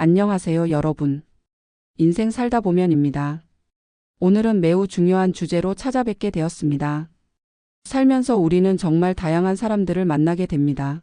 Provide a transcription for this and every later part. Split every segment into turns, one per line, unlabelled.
안녕하세요, 여러분. 인생 살다 보면입니다. 오늘은 매우 중요한 주제로 찾아뵙게 되었습니다. 살면서 우리는 정말 다양한 사람들을 만나게 됩니다.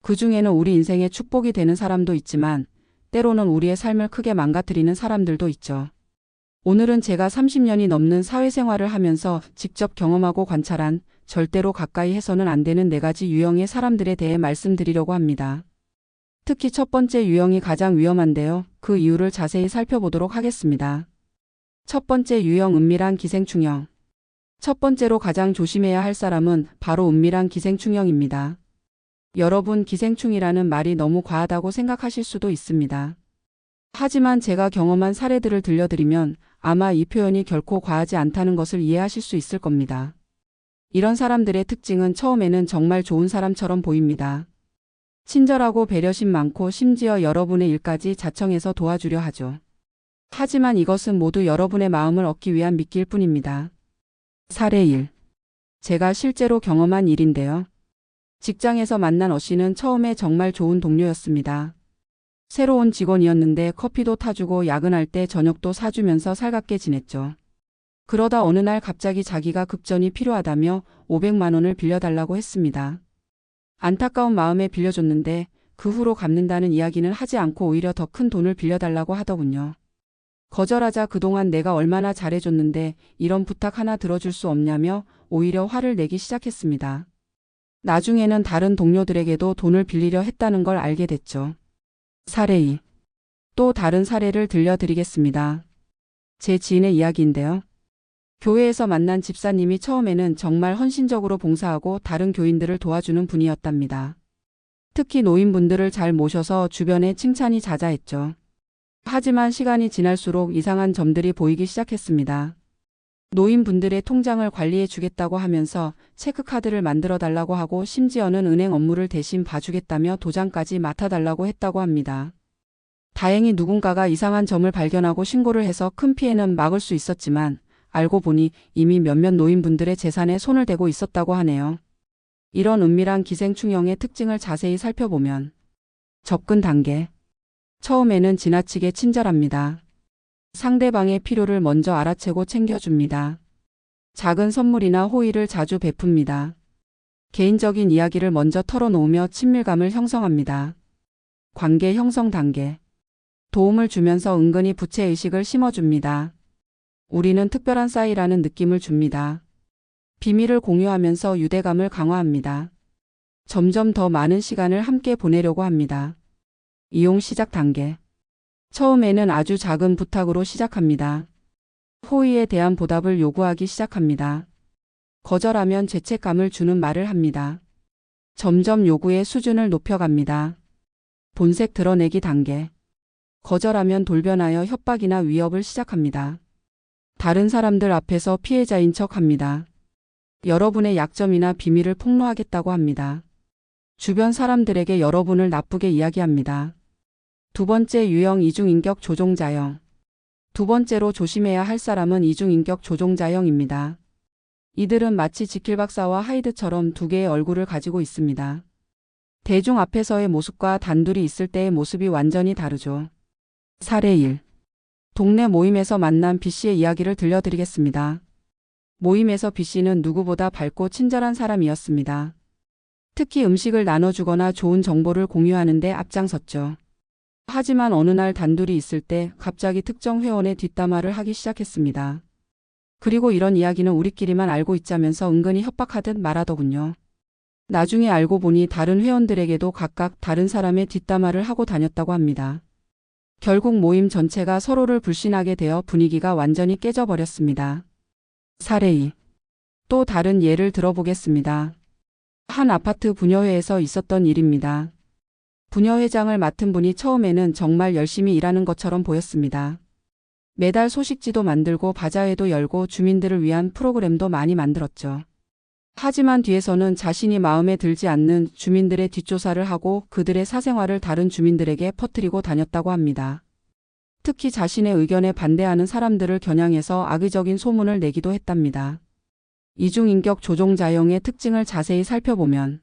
그 중에는 우리 인생에 축복이 되는 사람도 있지만 때로는 우리의 삶을 크게 망가뜨리는 사람들도 있죠. 오늘은 제가 30년이 넘는 사회생활을 하면서 직접 경험하고 관찰한 절대로 가까이 해서는 안 되는 4가지 유형의 사람들에 대해 말씀드리려고 합니다. 특히 첫 번째 유형이 가장 위험한데요. 그 이유를 자세히 살펴보도록 하겠습니다. 첫 번째 유형, 은밀한 기생충형. 첫 번째로 가장 조심해야 할 사람은 바로 은밀한 기생충형입니다. 여러분, 기생충이라는 말이 너무 과하다고 생각하실 수도 있습니다. 하지만 제가 경험한 사례들을 들려드리면 아마 이 표현이 결코 과하지 않다는 것을 이해하실 수 있을 겁니다. 이런 사람들의 특징은 처음에는 정말 좋은 사람처럼 보입니다. 친절하고 배려심 많고 심지어 여러분의 일까지 자청해서 도와주려 하죠. 하지만 이것은 모두 여러분의 마음을 얻기 위한 미끼일 뿐입니다. 사례 1. 제가 실제로 경험한 일인데요. 직장에서 만난 어씨는 처음에 정말 좋은 동료였습니다. 새로운 직원이었는데 커피도 타주고 야근할 때 저녁도 사주면서 살갑게 지냈죠. 그러다 어느 날 갑자기 자기가 급전이 필요하다며 500만 원을 빌려달라고 했습니다. 안타까운 마음에 빌려줬는데 그 후로 갚는다는 이야기는 하지 않고 오히려 더 큰 돈을 빌려달라고 하더군요. 거절하자 그동안 내가 얼마나 잘해줬는데 이런 부탁 하나 들어줄 수 없냐며 오히려 화를 내기 시작했습니다. 나중에는 다른 동료들에게도 돈을 빌리려 했다는 걸 알게 됐죠. 사례 2. 또 다른 사례를 들려드리겠습니다. 제 지인의 이야기인데요. 교회에서 만난 집사님이 처음에는 정말 헌신적으로 봉사하고 다른 교인들을 도와주는 분이었답니다. 특히 노인분들을 잘 모셔서 주변에 칭찬이 자자했죠. 하지만 시간이 지날수록 이상한 점들이 보이기 시작했습니다. 노인분들의 통장을 관리해 주겠다고 하면서 체크카드를 만들어 달라고 하고 심지어는 은행 업무를 대신 봐주겠다며 도장까지 맡아달라고 했다고 합니다. 다행히 누군가가 이상한 점을 발견하고 신고를 해서 큰 피해는 막을 수 있었지만 알고 보니 이미 몇몇 노인분들의 재산에 손을 대고 있었다고 하네요. 이런 은밀한 기생충형의 특징을 자세히 살펴보면 접근 단계. 처음에는 지나치게 친절합니다. 상대방의 필요를 먼저 알아채고 챙겨줍니다. 작은 선물이나 호의를 자주 베풉니다. 개인적인 이야기를 먼저 털어놓으며 친밀감을 형성합니다. 관계 형성 단계. 도움을 주면서 은근히 부채의식을 심어줍니다. 우리는 특별한 사이라는 느낌을 줍니다. 비밀을 공유하면서 유대감을 강화합니다. 점점 더 많은 시간을 함께 보내려고 합니다. 이용 시작 단계. 처음에는 아주 작은 부탁으로 시작합니다. 호의에 대한 보답을 요구하기 시작합니다. 거절하면 죄책감을 주는 말을 합니다. 점점 요구의 수준을 높여갑니다. 본색 드러내기 단계. 거절하면 돌변하여 협박이나 위협을 시작합니다. 다른 사람들 앞에서 피해자인 척합니다. 여러분의 약점이나 비밀을 폭로하겠다고 합니다. 주변 사람들에게 여러분을 나쁘게 이야기합니다. 두 번째 유형, 이중인격 조종자형. 두 번째로 조심해야 할 사람은 이중인격 조종자형입니다. 이들은 마치 지킬 박사와 하이드처럼 두 개의 얼굴을 가지고 있습니다. 대중 앞에서의 모습과 단둘이 있을 때의 모습이 완전히 다르죠. 사례 1. 동네 모임에서 만난 B씨의 이야기를 들려드리겠습니다. 모임에서 B씨는 누구보다 밝고 친절한 사람이었습니다. 특히 음식을 나눠주거나 좋은 정보를 공유하는 데 앞장섰죠. 하지만 어느 날 단둘이 있을 때 갑자기 특정 회원의 뒷담화를 하기 시작했습니다. 그리고 이런 이야기는 우리끼리만 알고 있자면서 은근히 협박하듯 말하더군요. 나중에 알고 보니 다른 회원들에게도 각각 다른 사람의 뒷담화를 하고 다녔다고 합니다. 결국 모임 전체가 서로를 불신하게 되어 분위기가 완전히 깨져버렸습니다. 사례 2. 또 다른 예를 들어보겠습니다. 한 아파트 분여회에서 있었던 일입니다. 분여회장을 맡은 분이 처음에는 정말 열심히 일하는 것처럼 보였습니다. 매달 소식지도 만들고 바자회도 열고 주민들을 위한 프로그램도 많이 만들었죠. 하지만 뒤에서는 자신이 마음에 들지 않는 주민들의 뒷조사를 하고 그들의 사생활을 다른 주민들에게 퍼뜨리고 다녔다고 합니다. 특히 자신의 의견에 반대하는 사람들을 겨냥해서 악의적인 소문을 내기도 했답니다. 이중인격 조종자형의 특징을 자세히 살펴보면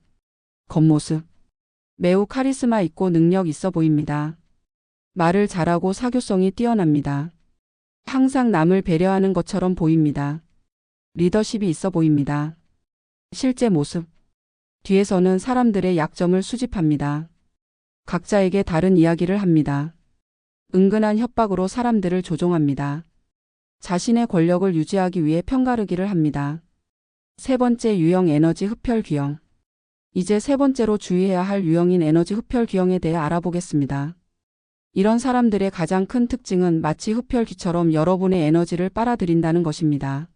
겉모습. 매우 카리스마 있고 능력 있어 보입니다. 말을 잘하고 사교성이 뛰어납니다. 항상 남을 배려하는 것처럼 보입니다. 리더십이 있어 보입니다. 실제 모습. 뒤에서는 사람들의 약점을 수집합니다. 각자에게 다른 이야기를 합니다. 은근한 협박으로 사람들을 조종합니다. 자신의 권력을 유지하기 위해 편가르기를 합니다. 세 번째 유형 에너지 흡혈 귀형. 이제 세 번째로 주의해야 할 유형인 에너지 흡혈 귀형에 대해 알아보겠습니다. 이런 사람들의 가장 큰 특징은 마치 흡혈귀처럼 여러분의 에너지를 빨아들인다는 것입니다.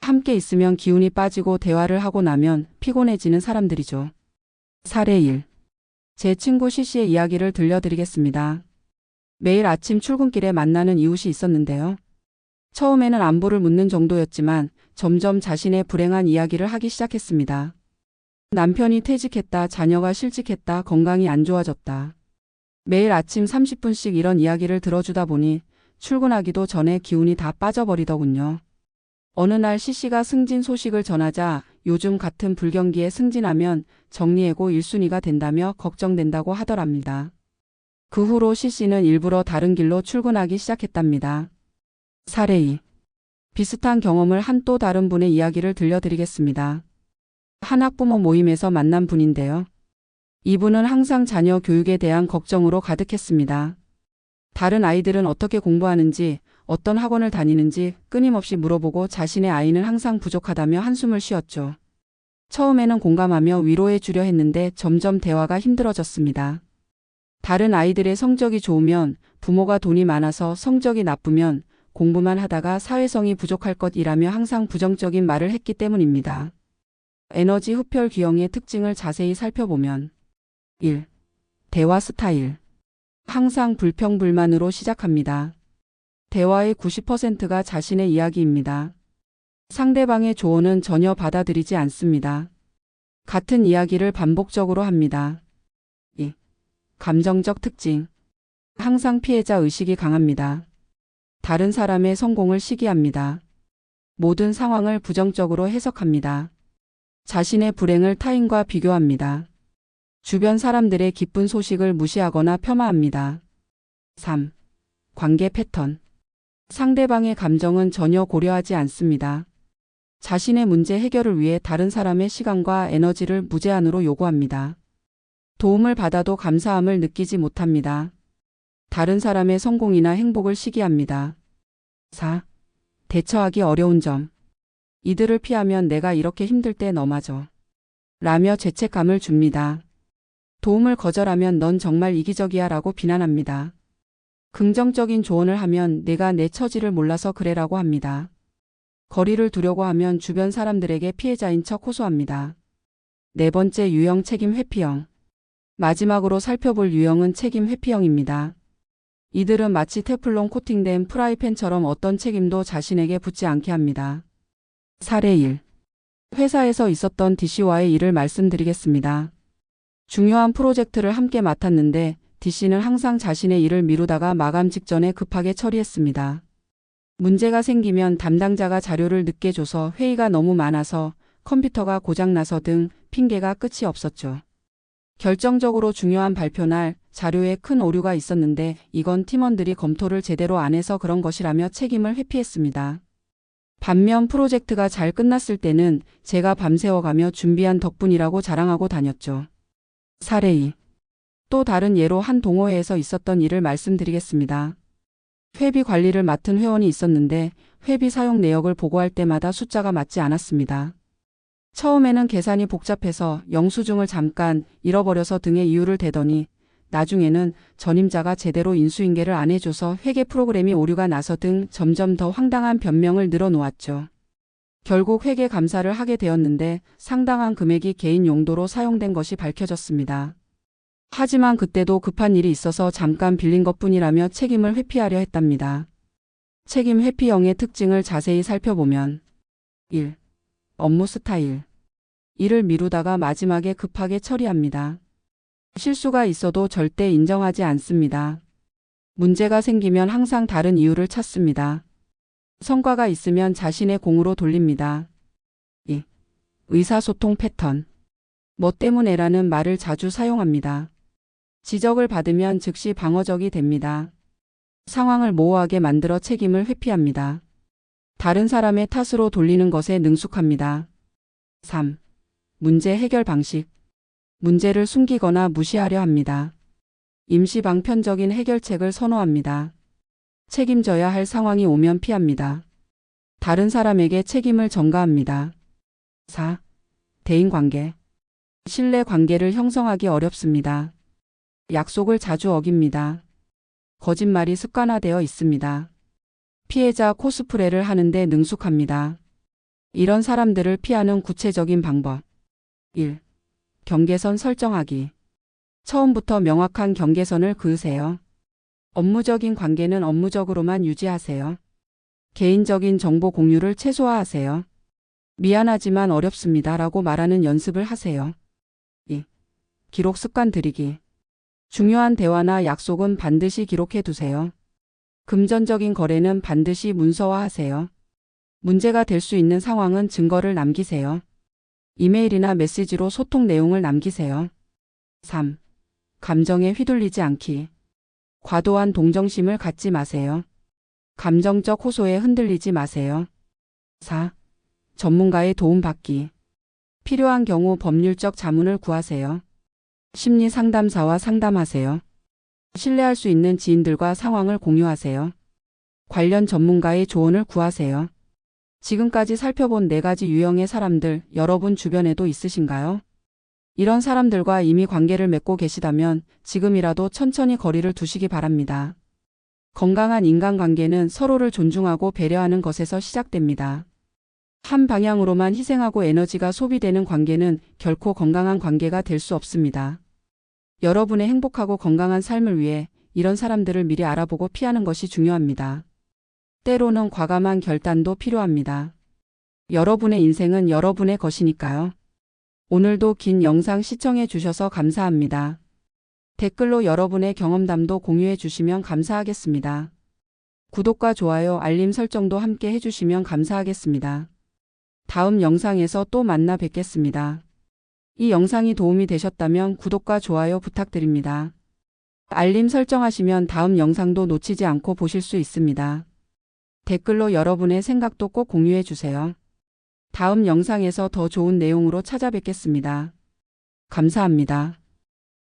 함께 있으면 기운이 빠지고 대화를 하고 나면 피곤해지는 사람들이죠. 사례 1. 제 친구 C씨의 이야기를 들려드리겠습니다. 매일 아침 출근길에 만나는 이웃이 있었는데요. 처음에는 안부를 묻는 정도였지만 점점 자신의 불행한 이야기를 하기 시작했습니다. 남편이 퇴직했다, 자녀가 실직했다, 건강이 안 좋아졌다. 매일 아침 30분씩 이런 이야기를 들어주다 보니 출근하기도 전에 기운이 다 빠져버리더군요. 어느 날 C씨가 승진 소식을 전하자 요즘 같은 불경기에 승진하면 정리해고 1순위가 된다며 걱정된다고 하더랍니다. 그 후로 C씨는 일부러 다른 길로 출근하기 시작했답니다. 사례 2. 비슷한 경험을 한 또 다른 분의 이야기를 들려드리겠습니다. 한 학부모 모임에서 만난 분인데요. 이분은 항상 자녀 교육에 대한 걱정으로 가득했습니다. 다른 아이들은 어떻게 공부하는지, 어떤 학원을 다니는지 끊임없이 물어보고 자신의 아이는 항상 부족하다며 한숨을 쉬었죠. 처음에는 공감하며 위로해 주려 했는데 점점 대화가 힘들어졌습니다. 다른 아이들의 성적이 좋으면, 부모가 돈이 많아서 성적이 나쁘면 공부만 하다가 사회성이 부족할 것이라며 항상 부정적인 말을 했기 때문입니다. 에너지 흡혈 귀형의 특징을 자세히 살펴보면 1. 대화 스타일. 항상 불평불만으로 시작합니다. 대화의 90%가 자신의 이야기입니다. 상대방의 조언은 전혀 받아들이지 않습니다. 같은 이야기를 반복적으로 합니다. 2. 감정적 특징. 항상 피해자 의식이 강합니다. 다른 사람의 성공을 시기합니다. 모든 상황을 부정적으로 해석합니다. 자신의 불행을 타인과 비교합니다. 주변 사람들의 기쁜 소식을 무시하거나 폄하합니다. 3. 관계 패턴. 상대방의 감정은 전혀 고려하지 않습니다. 자신의 문제 해결을 위해 다른 사람의 시간과 에너지를 무제한으로 요구합니다. 도움을 받아도 감사함을 느끼지 못합니다. 다른 사람의 성공이나 행복을 시기합니다. 4. 대처하기 어려운 점. 이들을 피하면 내가 이렇게 힘들 때 너마저 라며 죄책감을 줍니다. 도움을 거절하면 넌 정말 이기적이야 라고 비난합니다. 긍정적인 조언을 하면 내가 내 처지를 몰라서 그래라고 합니다. 거리를 두려고 하면 주변 사람들에게 피해자인 척 호소합니다. 네 번째 유형 책임 회피형. 마지막으로 살펴볼 유형은 책임 회피형입니다. 이들은 마치 테플론 코팅된 프라이팬처럼 어떤 책임도 자신에게 붙지 않게 합니다. 사례 1. 회사에서 있었던 D씨와의 일을 말씀드리겠습니다. 중요한 프로젝트를 함께 맡았는데 D씨는 항상 자신의 일을 미루다가 마감 직전에 급하게 처리했습니다. 문제가 생기면 담당자가 자료를 늦게 줘서 회의가 너무 많아서 컴퓨터가 고장나서 등 핑계가 끝이 없었죠. 결정적으로 중요한 발표 날 자료에 큰 오류가 있었는데 이건 팀원들이 검토를 제대로 안 해서 그런 것이라며 책임을 회피했습니다. 반면 프로젝트가 잘 끝났을 때는 제가 밤새워가며 준비한 덕분이라고 자랑하고 다녔죠. 사례 2. 또 다른 예로 한 동호회에서 있었던 일을 말씀드리겠습니다. 회비 관리를 맡은 회원이 있었는데 회비 사용 내역을 보고할 때마다 숫자가 맞지 않았습니다. 처음에는 계산이 복잡해서 영수증을 잠깐 잃어버려서 등의 이유를 대더니 나중에는 전임자가 제대로 인수인계를 안 해줘서 회계 프로그램이 오류가 나서 등 점점 더 황당한 변명을 늘어놓았죠. 결국 회계 감사를 하게 되었는데 상당한 금액이 개인 용도로 사용된 것이 밝혀졌습니다. 하지만 그때도 급한 일이 있어서 잠깐 빌린 것뿐이라며 책임을 회피하려 했답니다. 책임 회피형의 특징을 자세히 살펴보면 1. 업무 스타일. 일을 미루다가 마지막에 급하게 처리합니다. 실수가 있어도 절대 인정하지 않습니다. 문제가 생기면 항상 다른 이유를 찾습니다. 성과가 있으면 자신의 공으로 돌립니다. 2. 의사소통 패턴. 뭐 때문에라는 말을 자주 사용합니다. 지적을 받으면 즉시 방어적이 됩니다. 상황을 모호하게 만들어 책임을 회피합니다. 다른 사람의 탓으로 돌리는 것에 능숙합니다. 3. 문제 해결 방식. 문제를 숨기거나 무시하려 합니다. 임시 방편적인 해결책을 선호합니다. 책임져야 할 상황이 오면 피합니다. 다른 사람에게 책임을 전가합니다. 4. 대인관계. 신뢰 관계를 형성하기 어렵습니다. 약속을 자주 어깁니다. 거짓말이 습관화되어 있습니다. 피해자 코스프레를 하는데 능숙합니다. 이런 사람들을 피하는 구체적인 방법. 1. 경계선 설정하기. 처음부터 명확한 경계선을 그으세요. 업무적인 관계는 업무적으로만 유지하세요. 개인적인 정보 공유를 최소화하세요. 미안하지만 어렵습니다 라고 말하는 연습을 하세요. 2. 기록 습관 들이기. 중요한 대화나 약속은 반드시 기록해 두세요. 금전적인 거래는 반드시 문서화하세요. 문제가 될 수 있는 상황은 증거를 남기세요. 이메일이나 메시지로 소통 내용을 남기세요. 3. 감정에 휘둘리지 않기. 과도한 동정심을 갖지 마세요. 감정적 호소에 흔들리지 마세요. 4. 전문가의 도움 받기. 필요한 경우 법률적 자문을 구하세요. 심리 상담사와 상담하세요. 신뢰할 수 있는 지인들과 상황을 공유하세요. 관련 전문가의 조언을 구하세요. 지금까지 살펴본 4가지 유형의 사람들, 여러분 주변에도 있으신가요? 이런 사람들과 이미 관계를 맺고 계시다면 지금이라도 천천히 거리를 두시기 바랍니다. 건강한 인간관계는 서로를 존중하고 배려하는 것에서 시작됩니다. 한 방향으로만 희생하고 에너지가 소비되는 관계는 결코 건강한 관계가 될 수 없습니다. 여러분의 행복하고 건강한 삶을 위해 이런 사람들을 미리 알아보고 피하는 것이 중요합니다. 때로는 과감한 결단도 필요합니다. 여러분의 인생은 여러분의 것이니까요. 오늘도 긴 영상 시청해 주셔서 감사합니다. 댓글로 여러분의 경험담도 공유해 주시면 감사하겠습니다. 구독과 좋아요, 알림 설정도 함께 해주시면 감사하겠습니다. 다음 영상에서 또 만나 뵙겠습니다. 이 영상이 도움이 되셨다면 구독과 좋아요 부탁드립니다. 알림 설정하시면 다음 영상도 놓치지 않고 보실 수 있습니다. 댓글로 여러분의 생각도 꼭 공유해 주세요. 다음 영상에서 더 좋은 내용으로 찾아뵙겠습니다. 감사합니다.